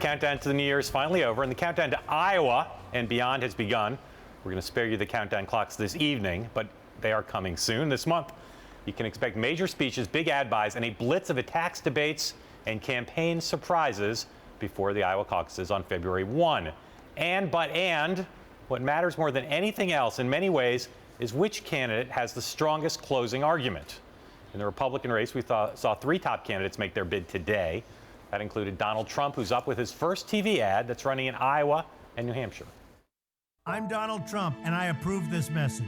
countdown to the New Year is finally over, and the countdown to Iowa and beyond has begun. We're going to spare you the countdown clocks this evening, but they are coming soon. This month, you can expect major speeches, big ad buys, and a blitz of attacks, debates, and campaign surprises before the Iowa caucuses on February 1. And what matters more than anything else in many ways is which candidate has the strongest closing argument. In the Republican race, we saw three top candidates make their bid today. That included Donald Trump, who's up with his first TV ad that's running in Iowa and New Hampshire. I'm Donald Trump, and I approve this message.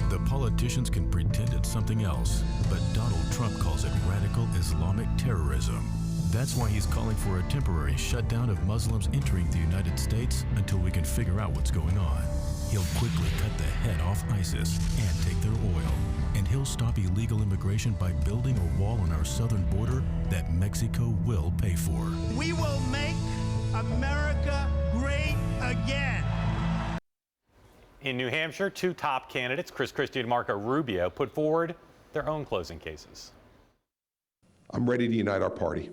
The politicians can pretend it's something else, but Donald Trump calls it radical Islamic terrorism. That's why he's calling for a temporary shutdown of Muslims entering the United States until we can figure out what's going on. He'll quickly cut the head off ISIS and take their oil. And he'll stop illegal immigration by building a wall on our southern border that Mexico will pay for. We will make America great again. In New Hampshire, two top candidates, Chris Christie and Marco Rubio, put forward their own closing cases. I'm ready to unite our party.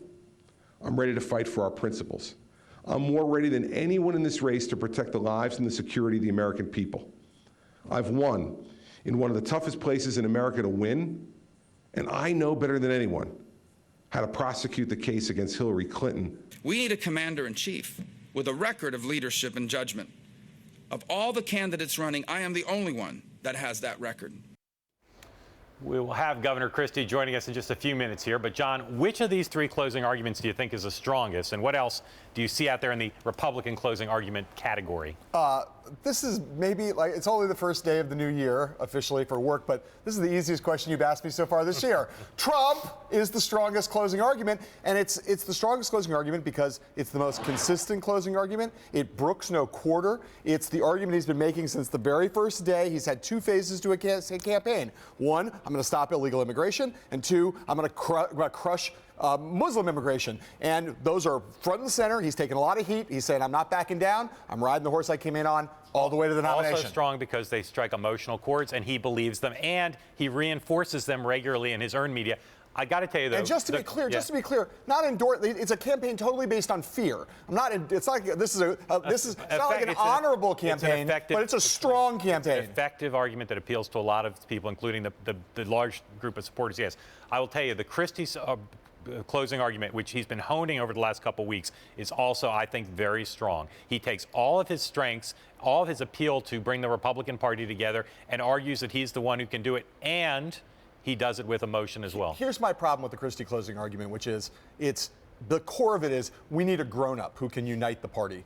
I'm ready to fight for our principles. I'm more ready than anyone in this race to protect the lives and the security of the American people. I've won in one of the toughest places in America to win, and I know better than anyone how to prosecute the case against Hillary Clinton. We need a commander-in-chief with a record of leadership and judgment. Of all the candidates running, I am the only one that has that record. We will have Governor Christie joining us in just a few minutes here. But, John, which of these three closing arguments do you think is the strongest? And what else do you see out there in the Republican closing argument category? This is maybe like it's only the first day of the new year officially for work, but this is the easiest question you've asked me so far this year. Trump is the strongest closing argument, and it's the strongest closing argument because it's the most consistent closing argument. It brooks no quarter. It's the argument he's been making since the very first day. He's had two phases to a campaign. One, I'm going to stop illegal immigration, and two, I'm going to crush Muslim immigration. And those are front and center. He's taking a lot of heat. He's saying, I'm not backing down. I'm riding the horse I came in on all the way to the nomination. Also strong because they strike emotional chords, and he believes them, and he reinforces them regularly in his earned media. I got to tell you, though. And just to be clear, not endorse. It's a campaign totally based on fear. It's not like this is not like an honorable campaign, but it's a strong campaign. It's an effective argument that appeals to a lot of people, including the large group of supporters. Yes, I will tell you, the Christie's closing argument, which he's been honing over the last couple of weeks, is also, I think, very strong. He takes all of his strengths, all of his appeal to bring the Republican Party together, and argues that he's the one who can do it, and he does it with emotion as well. Here's my problem with the Christie closing argument, which is the core of it is we need a grown-up who can unite the party.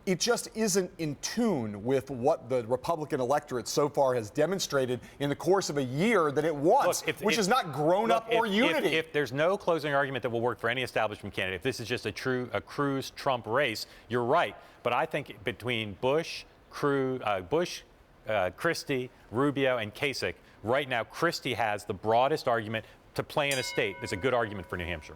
It just isn't in tune with what the Republican electorate so far has demonstrated in the course of a year that it wants, which is not grown-up or unity. If there's no closing argument that will work for any establishment candidate, if this is just a Cruz-Trump race, you're right. But I think between Bush, Christie, Rubio, and Kasich, right now Christie has the broadest argument to play in a state. It's a good argument for New Hampshire.